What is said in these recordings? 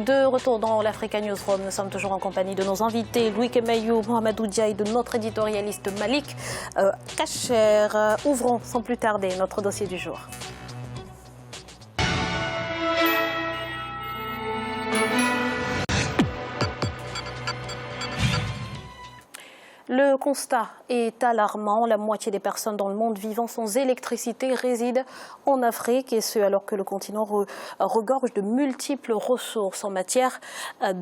De retour dans l'Africa Newsroom, nous sommes toujours en compagnie de nos invités, Louis Kemayou, Mohamedou Dia et de notre éditorialiste Malik Kacher. Ouvrons sans plus tarder notre dossier du jour. Le constat est alarmant. La moitié des personnes dans le monde vivant sans électricité résident en Afrique, et ce alors que le continent regorge de multiples ressources en matière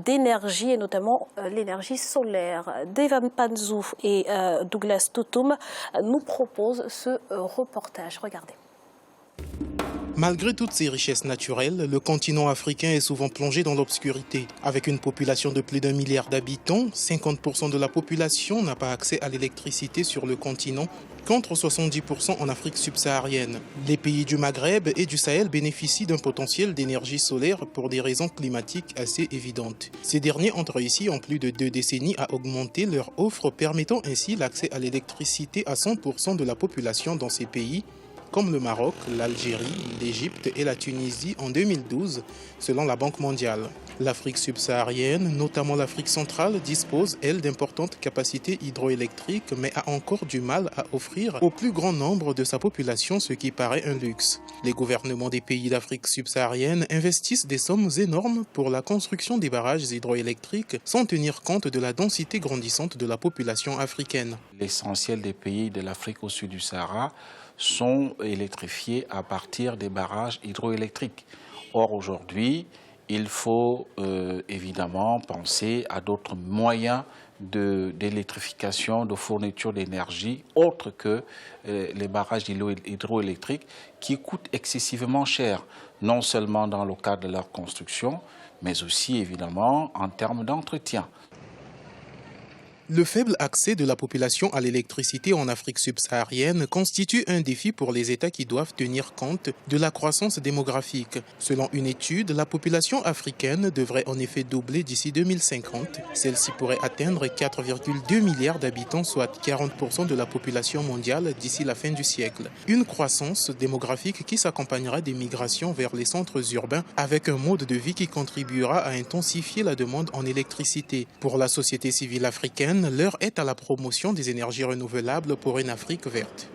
d'énergie, et notamment l'énergie solaire. Devan Panzou et Douglas Toutoum nous proposent ce reportage. Regardez. Malgré toutes ces richesses naturelles, le continent africain est souvent plongé dans l'obscurité. Avec une population de plus d'1 milliard d'habitants, 50% de la population n'a pas accès à l'électricité sur le continent, contre 70% en Afrique subsaharienne. Les pays du Maghreb et du Sahel bénéficient d'un potentiel d'énergie solaire pour des raisons climatiques assez évidentes. Ces derniers ont réussi en plus de 2 décennies à augmenter leur offre, permettant ainsi l'accès à l'électricité à 100% de la population dans ces pays, comme le Maroc, l'Algérie, l'Égypte et la Tunisie en 2012, selon la Banque mondiale. L'Afrique subsaharienne, notamment l'Afrique centrale, dispose, elle, d'importantes capacités hydroélectriques, mais a encore du mal à offrir au plus grand nombre de sa population ce qui paraît un luxe. Les gouvernements des pays d'Afrique subsaharienne investissent des sommes énormes pour la construction des barrages hydroélectriques sans tenir compte de la densité grandissante de la population africaine. L'essentiel des pays de l'Afrique au sud du Sahara sont électrifiés à partir des barrages hydroélectriques. Or, aujourd'hui, il faut évidemment penser à d'autres moyens d'électrification, de fourniture d'énergie, autres que les barrages hydroélectriques qui coûtent excessivement cher, non seulement dans le cadre de leur construction, mais aussi évidemment en termes d'entretien. Le faible accès de la population à l'électricité en Afrique subsaharienne constitue un défi pour les États qui doivent tenir compte de la croissance démographique. Selon une étude, la population africaine devrait en effet doubler d'ici 2050. Celle-ci pourrait atteindre 4,2 milliards d'habitants, soit 40% de la population mondiale d'ici la fin du siècle. Une croissance démographique qui s'accompagnera des migrations vers les centres urbains avec un mode de vie qui contribuera à intensifier la demande en électricité. Pour la société civile africaine, l'heure est à la promotion des énergies renouvelables pour une Afrique verte.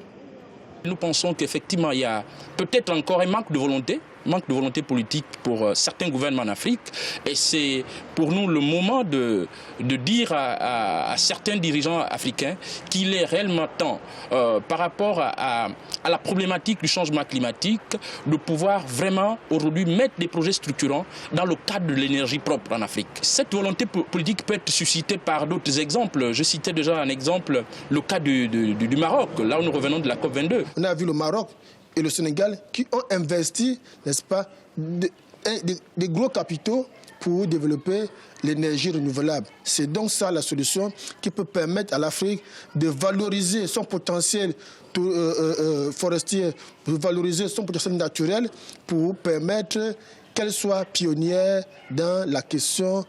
Nous pensons qu'effectivement, il y a peut-être encore un manque de volonté politique pour certains gouvernements en Afrique. Et c'est pour nous le moment de dire à certains dirigeants africains qu'il est réellement temps, par rapport à la problématique du changement climatique, de pouvoir vraiment aujourd'hui mettre des projets structurants dans le cadre de l'énergie propre en Afrique. Cette volonté politique peut être suscitée par d'autres exemples. Je citais déjà un exemple, le cas du Maroc, là où nous revenons de la COP22. On a vu le Maroc et le Sénégal qui ont investi, n'est-ce pas, des gros capitaux pour développer l'énergie renouvelable. C'est donc ça la solution qui peut permettre à l'Afrique de valoriser son potentiel forestier, de valoriser son potentiel naturel pour permettre qu'elle soit pionnière dans la question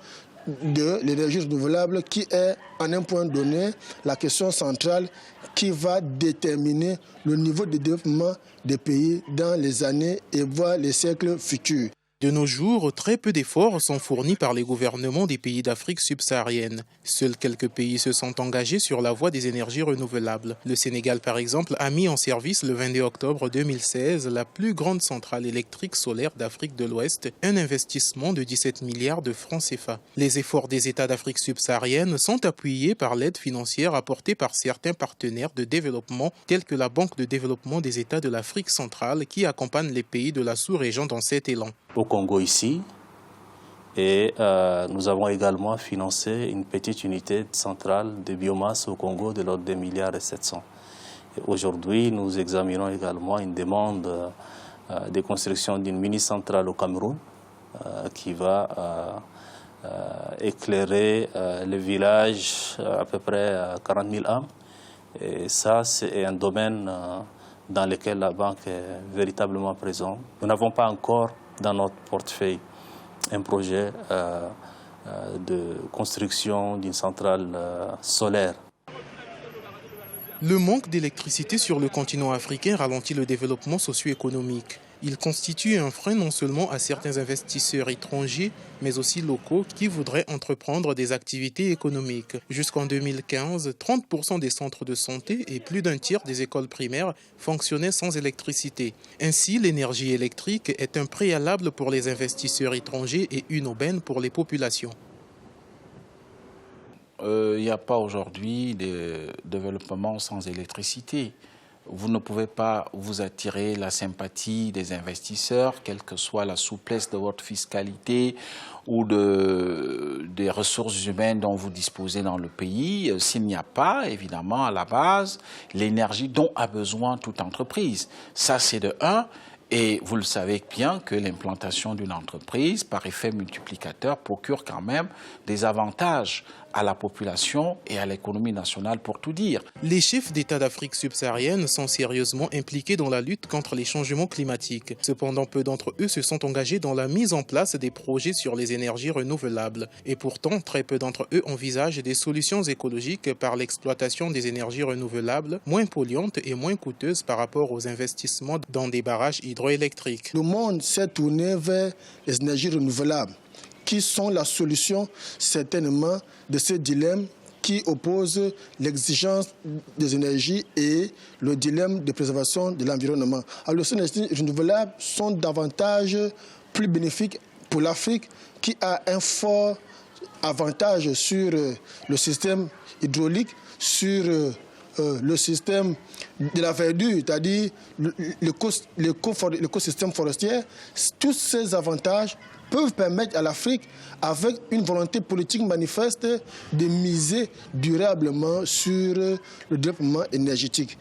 de l'énergie renouvelable qui est, en un point donné, la question centrale qui va déterminer le niveau de développement des pays dans les années et voire les siècles futurs. De nos jours, très peu d'efforts sont fournis par les gouvernements des pays d'Afrique subsaharienne. Seuls quelques pays se sont engagés sur la voie des énergies renouvelables. Le Sénégal, par exemple, a mis en service le 22 octobre 2016 la plus grande centrale électrique solaire d'Afrique de l'Ouest, un investissement de 17 milliards de francs CFA. Les efforts des États d'Afrique subsaharienne sont appuyés par l'aide financière apportée par certains partenaires de développement, tels que la Banque de développement des États de l'Afrique centrale, qui accompagne les pays de la sous-région dans cet élan. Au Congo ici, et nous avons également financé une petite unité centrale de biomasse au Congo de l'ordre de 1,7 milliard. Aujourd'hui, nous examinons également une demande de construction d'une mini-centrale au Cameroun qui va éclairer le village à peu près 40 000 âmes. Et ça, c'est un domaine dans lequel la banque est véritablement présente. Nous n'avons pas encore dans notre portefeuille un projet de construction d'une centrale solaire. Le manque d'électricité sur le continent africain ralentit le développement socio-économique. Il constitue un frein non seulement à certains investisseurs étrangers, mais aussi locaux qui voudraient entreprendre des activités économiques. Jusqu'en 2015, 30% des centres de santé et plus d'un tiers des écoles primaires fonctionnaient sans électricité. Ainsi, l'énergie électrique est un préalable pour les investisseurs étrangers et une aubaine pour les populations. Il n'y a pas aujourd'hui de développement sans électricité. Vous ne pouvez pas vous attirer la sympathie des investisseurs, quelle que soit la souplesse de votre fiscalité ou des ressources humaines dont vous disposez dans le pays, s'il n'y a pas, évidemment, à la base, l'énergie dont a besoin toute entreprise. Ça, c'est de un. Et vous le savez bien que l'implantation d'une entreprise, par effet multiplicateur, procure quand même des avantages à la population et à l'économie nationale, pour tout dire. Les chefs d'État d'Afrique subsaharienne sont sérieusement impliqués dans la lutte contre les changements climatiques. Cependant, peu d'entre eux se sont engagés dans la mise en place des projets sur les énergies renouvelables. Et pourtant, très peu d'entre eux envisagent des solutions écologiques par l'exploitation des énergies renouvelables, moins polluantes et moins coûteuses par rapport aux investissements dans des barrages hydroélectriques. Le monde s'est tourné vers les énergies renouvelables, qui sont la solution certainement de ce dilemme qui oppose l'exigence des énergies et le dilemme de préservation de l'environnement. Alors, les énergies renouvelables sont davantage plus bénéfiques pour l'Afrique qui a un fort avantage sur le système hydraulique, sur le système de la verdure, c'est-à-dire l'écosystème forestier. Tous ces avantages peuvent permettre à l'Afrique, avec une volonté politique manifeste, de miser durablement sur le développement énergétique.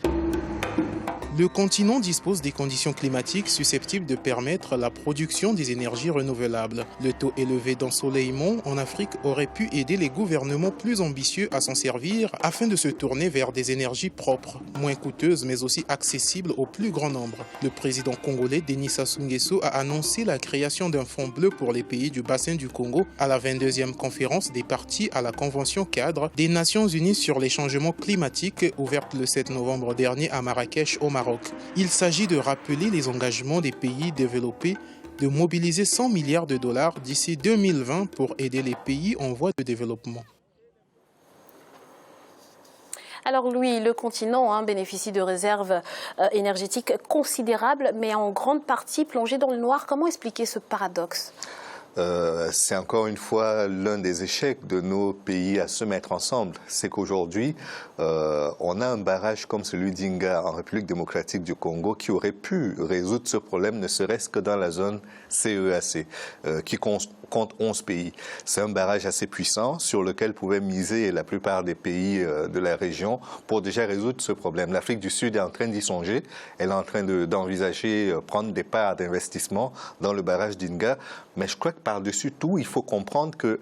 Le continent dispose des conditions climatiques susceptibles de permettre la production des énergies renouvelables. Le taux élevé d'ensoleillement en Afrique aurait pu aider les gouvernements plus ambitieux à s'en servir afin de se tourner vers des énergies propres, moins coûteuses mais aussi accessibles au plus grand nombre. Le président congolais Denis Sassou Nguesso a annoncé la création d'un fonds bleu pour les pays du bassin du Congo à la 22e conférence des parties à la Convention cadre des Nations Unies sur les changements climatiques ouverte le 7 novembre dernier à Marrakech au Maroc. Il s'agit de rappeler les engagements des pays développés de mobiliser 100 milliards de dollars d'ici 2020 pour aider les pays en voie de développement. Alors oui, le continent bénéficie de réserves énergétiques considérables, mais en grande partie plongé dans le noir. Comment expliquer ce paradoxe ? C'est encore une fois l'un des échecs de nos pays à se mettre ensemble. C'est qu'aujourd'hui, on a un barrage comme celui d'Inga en République démocratique du Congo qui aurait pu résoudre ce problème, ne serait-ce que dans la zone CEAC, qui compte 11 pays. C'est un barrage assez puissant sur lequel pouvaient miser la plupart des pays de la région pour déjà résoudre ce problème. L'Afrique du Sud est en train d'y songer. Elle est en train d'envisager prendre des parts d'investissement dans le barrage d'Inga. Mais je crois que par-dessus tout, il faut comprendre que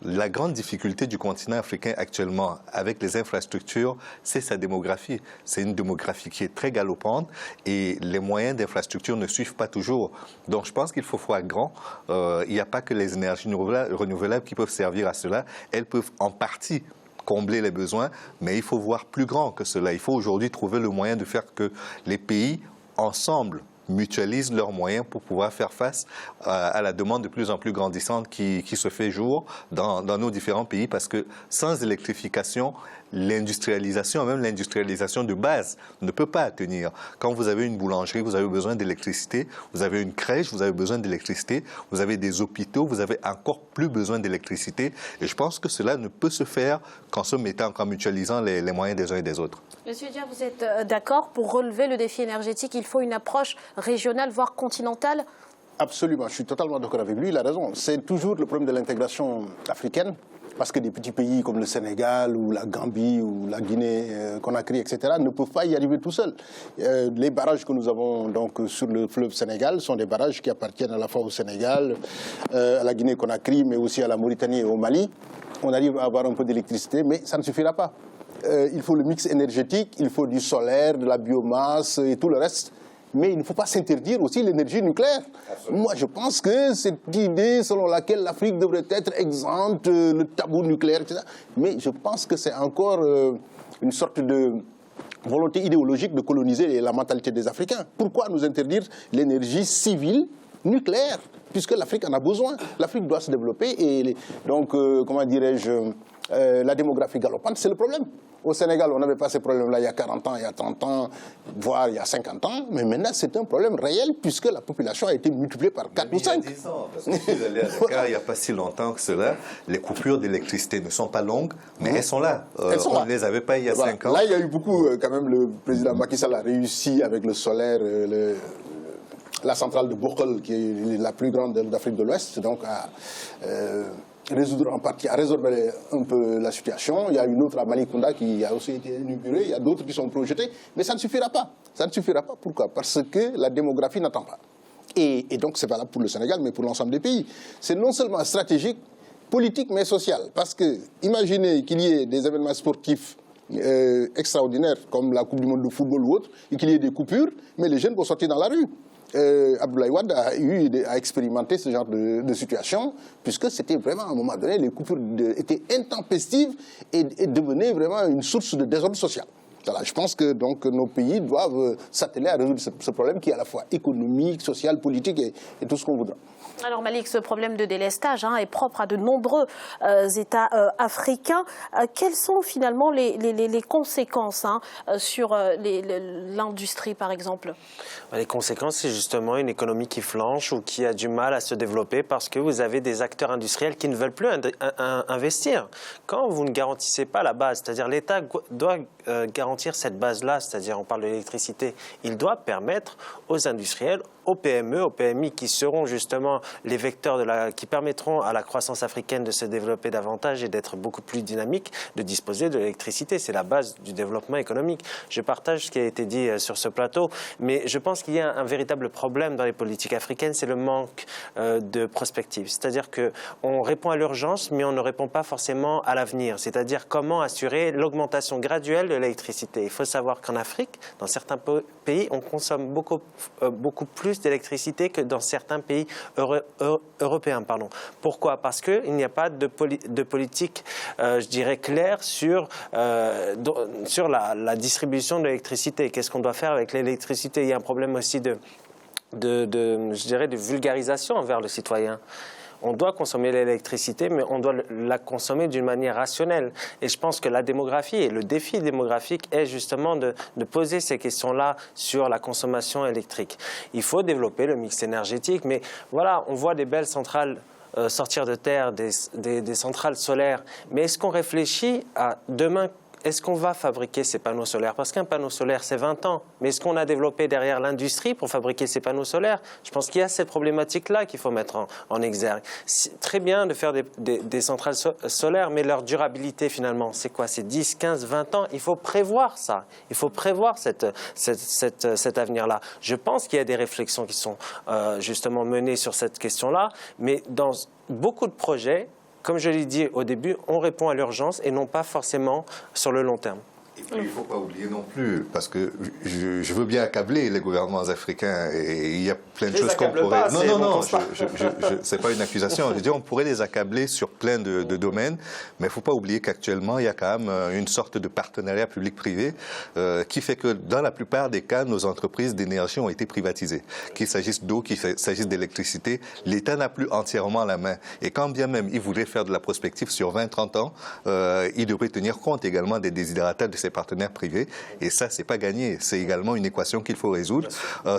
la grande difficulté du continent africain actuellement avec les infrastructures, c'est sa démographie. C'est une démographie qui est très galopante et les moyens d'infrastructure ne suivent pas toujours. Donc je pense qu'il faut voir grand. Il n'y a pas que les énergies renouvelables qui peuvent servir à cela. Elles peuvent en partie combler les besoins, mais il faut voir plus grand que cela. Il faut aujourd'hui trouver le moyen de faire que les pays, ensemble, mutualisent leurs moyens pour pouvoir faire face à la demande de plus en plus grandissante qui se fait jour dans nos différents pays, parce que sans électrification, l'industrialisation, même l'industrialisation de base, ne peut pas tenir. Quand vous avez une boulangerie, vous avez besoin d'électricité, vous avez une crèche, vous avez besoin d'électricité, vous avez des hôpitaux, vous avez encore plus besoin d'électricité. Et je pense que cela ne peut se faire qu'en mutualisant les moyens des uns et des autres. Monsieur Dia, vous êtes d'accord, pour relever le défi énergétique, il faut une approche régionale, voire continentale ? Absolument, je suis totalement d'accord avec lui, il a raison. C'est toujours le problème de l'intégration africaine, parce que des petits pays comme le Sénégal ou la Gambie ou la Guinée-Conakry, etc., ne peuvent pas y arriver tout seuls. Les barrages que nous avons donc sur le fleuve Sénégal sont des barrages qui appartiennent à la fois au Sénégal, à la Guinée-Conakry, mais aussi à la Mauritanie et au Mali. On arrive à avoir un peu d'électricité, mais ça ne suffira pas. Il faut le mix énergétique, il faut du solaire, de la biomasse et tout le reste. Mais il ne faut pas s'interdire aussi l'énergie nucléaire. Absolument. Moi, je pense que cette idée selon laquelle l'Afrique devrait être exempte, le tabou nucléaire, etc. Mais je pense que c'est encore une sorte de volonté idéologique de coloniser la mentalité des Africains. Pourquoi nous interdire l'énergie civile nucléaire, puisque l'Afrique en a besoin. L'Afrique doit se développer et donc, comment dirais-je, la démographie galopante, c'est le problème. Au Sénégal, on n'avait pas ces problèmes-là il y a 40 ans, il y a 30 ans, voire il y a 50 ans. Mais maintenant, c'est un problème réel puisque la population a été multipliée par 4 ou 5. Il y a 10 ans, parce que je suis allé à Dakar il n'y a pas si longtemps que cela. Les coupures d'électricité ne sont pas longues, mais elles sont là. On ne les avait pas il y a 5 ans. Là, il y a eu beaucoup, quand même, le président Macky Sall a réussi avec le solaire, la centrale de Bokhol, qui est la plus grande d'Afrique de l'Ouest, donc à résoudre en partie, à résorber un peu la situation. Il y a une autre à Malicounda qui a aussi été inaugurée, il y a d'autres qui sont projetées, mais ça ne suffira pas. Ça ne suffira pas. Pourquoi? Parce que la démographie n'attend pas. Et donc c'est valable pour le Sénégal, mais pour l'ensemble des pays. C'est non seulement stratégique, politique, mais social. Parce que imaginez qu'il y ait des événements sportifs extraordinaires, comme la Coupe du Monde de football ou autre, et qu'il y ait des coupures, mais les jeunes vont sortir dans la rue. Abdoulaye Wade a expérimenté ce genre de situation, puisque c'était vraiment, à un moment donné, les coupures étaient intempestives et devenaient vraiment une source de désordre social. Voilà, je pense que donc, nos pays doivent s'atteler à résoudre ce problème qui est à la fois économique, social, politique et tout ce qu'on voudra. Alors Malik, ce problème de délestage est propre à de nombreux États africains. Quelles sont finalement les conséquences sur l'industrie, par exemple? Les conséquences, c'est justement une économie qui flanche ou qui a du mal à se développer parce que vous avez des acteurs industriels qui ne veulent plus investir. Quand vous ne garantissez pas la base, c'est-à-dire l'État doit garantir cette base-là, c'est-à-dire on parle de l'électricité, il doit permettre aux industriels, aux PME, aux PMI qui seront justement les vecteurs qui permettront à la croissance africaine de se développer davantage et d'être beaucoup plus dynamique, de disposer de l'électricité. C'est la base du développement économique. Je partage ce qui a été dit sur ce plateau, mais je pense qu'il y a un véritable problème dans les politiques africaines, c'est le manque de prospective. C'est-à-dire qu'on répond à l'urgence, mais on ne répond pas forcément à l'avenir. C'est-à-dire comment assurer l'augmentation graduelle de l'électricité. Il faut savoir qu'en Afrique, dans certains pays, on consomme beaucoup plus d'électricité que dans certains pays européens. Pourquoi? Parce qu'il n'y a pas de politique, je dirais, claire sur la distribution de l'électricité. Qu'est-ce qu'on doit faire avec l'électricité? Il y a un problème aussi je dirais, de vulgarisation envers le citoyen. On doit consommer l'électricité, mais on doit la consommer d'une manière rationnelle. Et je pense que la démographie et le défi démographique est justement de poser ces questions-là sur la consommation électrique. Il faut développer le mix énergétique, mais voilà, on voit des belles centrales sortir de terre, des centrales solaires. Mais est-ce qu'on réfléchit à demain? Est-ce qu'on va fabriquer ces panneaux solaires? Parce qu'un panneau solaire, c'est 20 ans. Mais est-ce qu'on a développé derrière l'industrie pour fabriquer ces panneaux solaires? Je pense qu'il y a ces problématiques-là qu'il faut mettre en exergue. C'est très bien de faire des centrales solaires, mais leur durabilité, finalement, c'est quoi? C'est 10, 15, 20 ans. Il faut prévoir ça. Il faut prévoir cet avenir-là. Je pense qu'il y a des réflexions qui sont justement menées sur cette question-là. Mais dans beaucoup de projets, comme je l'ai dit au début, on répond à l'urgence et non pas forcément sur le long terme. Et puis, il ne faut pas oublier non plus, parce que je veux bien accabler les gouvernements africains, et il y a plein de choses qu'on pourrait... Non, c'est pas une accusation. Je dis, on pourrait les accabler sur plein de domaines, mais il ne faut pas oublier qu'actuellement, il y a quand même une sorte de partenariat public-privé qui fait que dans la plupart des cas, nos entreprises d'énergie ont été privatisées. Qu'il s'agisse d'eau, qu'il s'agisse d'électricité, l'État n'a plus entièrement la main. Et quand bien même il voudrait faire de la prospective sur 20-30 ans, il devrait tenir compte également des desiderata de ses partenaires privés, et ça, c'est pas gagné. C'est également une équation qu'il faut résoudre,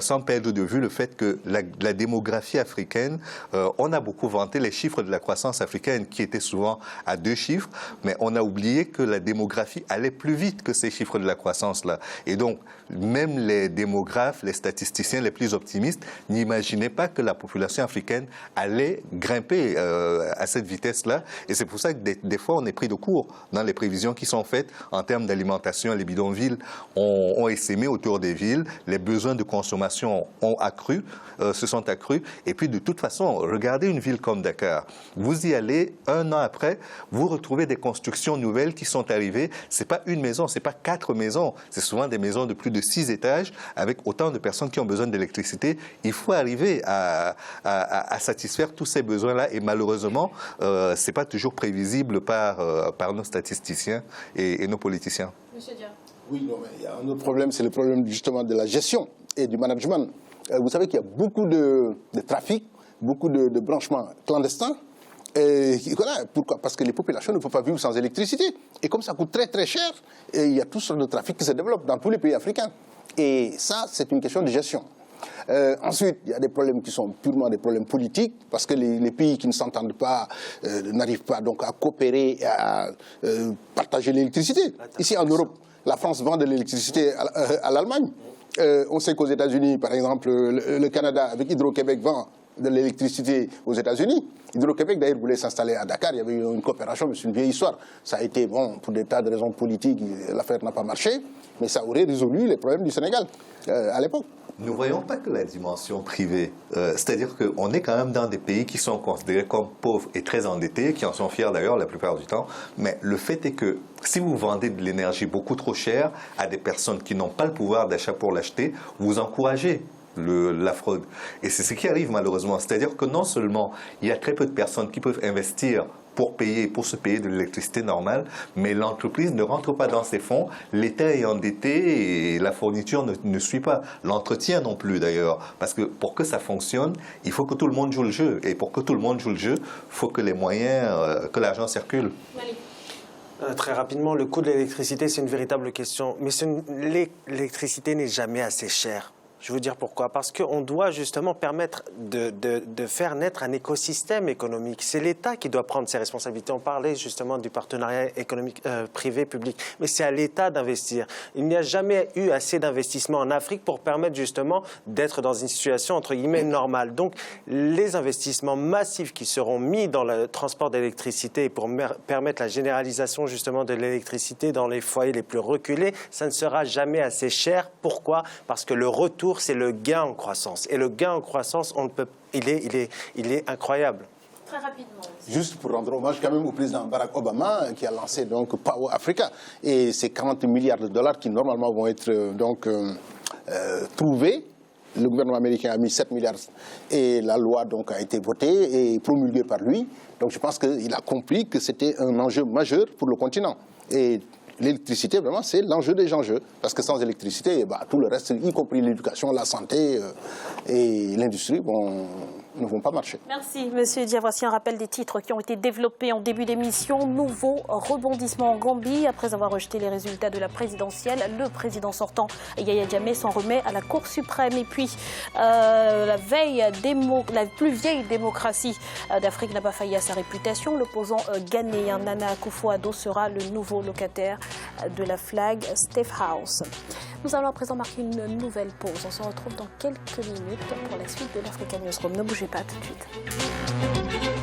sans perdre de vue le fait que la démographie africaine, on a beaucoup vanté les chiffres de la croissance africaine, qui étaient souvent à 2 chiffres, mais on a oublié que la démographie allait plus vite que ces chiffres de la croissance-là. Et donc, même les démographes, les statisticiens les plus optimistes n'imaginaient pas que la population africaine allait grimper à cette vitesse-là. Et c'est pour ça que des fois, on est pris de court dans les prévisions qui sont faites en termes d'alimentation. Les bidonvilles ont essaimé autour des villes, les besoins de consommation se sont accrus. Et puis, de toute façon, regardez une ville comme Dakar. Vous y allez, 1 an après, vous retrouvez des constructions nouvelles qui sont arrivées. C'est pas une maison, c'est pas 4 maisons. C'est souvent des maisons de plus de 6 étages avec autant de personnes qui ont besoin d'électricité. Il faut arriver à satisfaire tous ces besoins-là. Et malheureusement, c'est pas toujours prévisible par nos statisticiens et nos politiciens. Monsieur Dia. Oui, non, mais il y a un autre problème, c'est le problème justement de la gestion et du management. Vous savez qu'il y a beaucoup de trafic, beaucoup de branchements clandestins. Et voilà, pourquoi? Parce que les populations ne peuvent pas vivre sans électricité. Et comme ça coûte très très cher, et il y a toutes sortes de trafics qui se développent dans tous les pays africains. Et ça, c'est une question de gestion. Ensuite, il y a des problèmes qui sont purement des problèmes politiques, parce que les pays qui ne s'entendent pas n'arrivent pas donc à coopérer et à partager l'électricité. Ici en Europe, la France vend de l'électricité à l'Allemagne. On sait qu'aux États-Unis, par exemple, le Canada, avec Hydro-Québec, vend de l'électricité aux États-Unis. Hydro-Québec, d'ailleurs, voulait s'installer à Dakar. Il y avait eu une coopération, mais c'est une vieille histoire. Ça a été, bon, pour des tas de raisons politiques, l'affaire n'a pas marché, mais ça aurait résolu les problèmes du Sénégal à l'époque. Nous ne voyons pas que la dimension privée. C'est-à-dire qu'on est quand même dans des pays qui sont considérés comme pauvres et très endettés, qui en sont fiers d'ailleurs la plupart du temps. Mais le fait est que si vous vendez de l'énergie beaucoup trop chère à des personnes qui n'ont pas le pouvoir d'achat pour l'acheter, vous encouragez la fraude. Et c'est ce qui arrive malheureusement. C'est-à-dire que non seulement il y a très peu de personnes qui peuvent investir pour se payer de l'électricité normale, mais l'entreprise ne rentre pas dans ses fonds, l'État est endetté et la fourniture ne suit pas. L'entretien non plus d'ailleurs, parce que pour que ça fonctionne, il faut que tout le monde joue le jeu. Et pour que tout le monde joue le jeu, il faut que les moyens, que l'argent circule. Très rapidement, le coût de l'électricité, c'est une véritable question. Mais l'électricité n'est jamais assez chère. Je veux dire pourquoi? Parce qu'on doit justement permettre de faire naître un écosystème économique. C'est l'État qui doit prendre ses responsabilités. On parlait justement du partenariat économique privé-public. Mais c'est à l'État d'investir. Il n'y a jamais eu assez d'investissements en Afrique pour permettre justement d'être dans une situation entre guillemets normale. Donc les investissements massifs qui seront mis dans le transport d'électricité pour permettre la généralisation justement de l'électricité dans les foyers les plus reculés, ça ne sera jamais assez cher. Pourquoi? Parce que le retour, c'est le gain en croissance. Et le gain en croissance, il est incroyable. Très rapidement. Juste pour rendre hommage quand même au président Barack Obama qui a lancé donc Power Africa. Et ces 40 milliards de dollars qui normalement vont être trouvés. Le gouvernement américain a mis 7 milliards et la loi donc a été votée et promulguée par lui. Donc je pense qu'il a compris que c'était un enjeu majeur pour le continent. Et l'électricité, vraiment, c'est l'enjeu des enjeux. Parce que sans électricité, tout le reste, y compris l'éducation, la santé et l'industrie, ne vont pas marcher. Merci, Monsieur Dia. Voici un rappel des titres qui ont été développés en début d'émission. Nouveau rebondissement en Gambie. Après avoir rejeté les résultats de la présidentielle, le président sortant, Yahya Jammeh, s'en remet à la Cour suprême. Et puis, la plus vieille démocratie d'Afrique n'a pas failli à sa réputation. L'opposant ghanéen Nana Akufo-Addo sera le nouveau locataire de la flag State House. Nous allons à présent marquer une nouvelle pause. On se retrouve dans quelques minutes pour la suite de l'Africa Newsroom. Ne bougez pas tout de suite.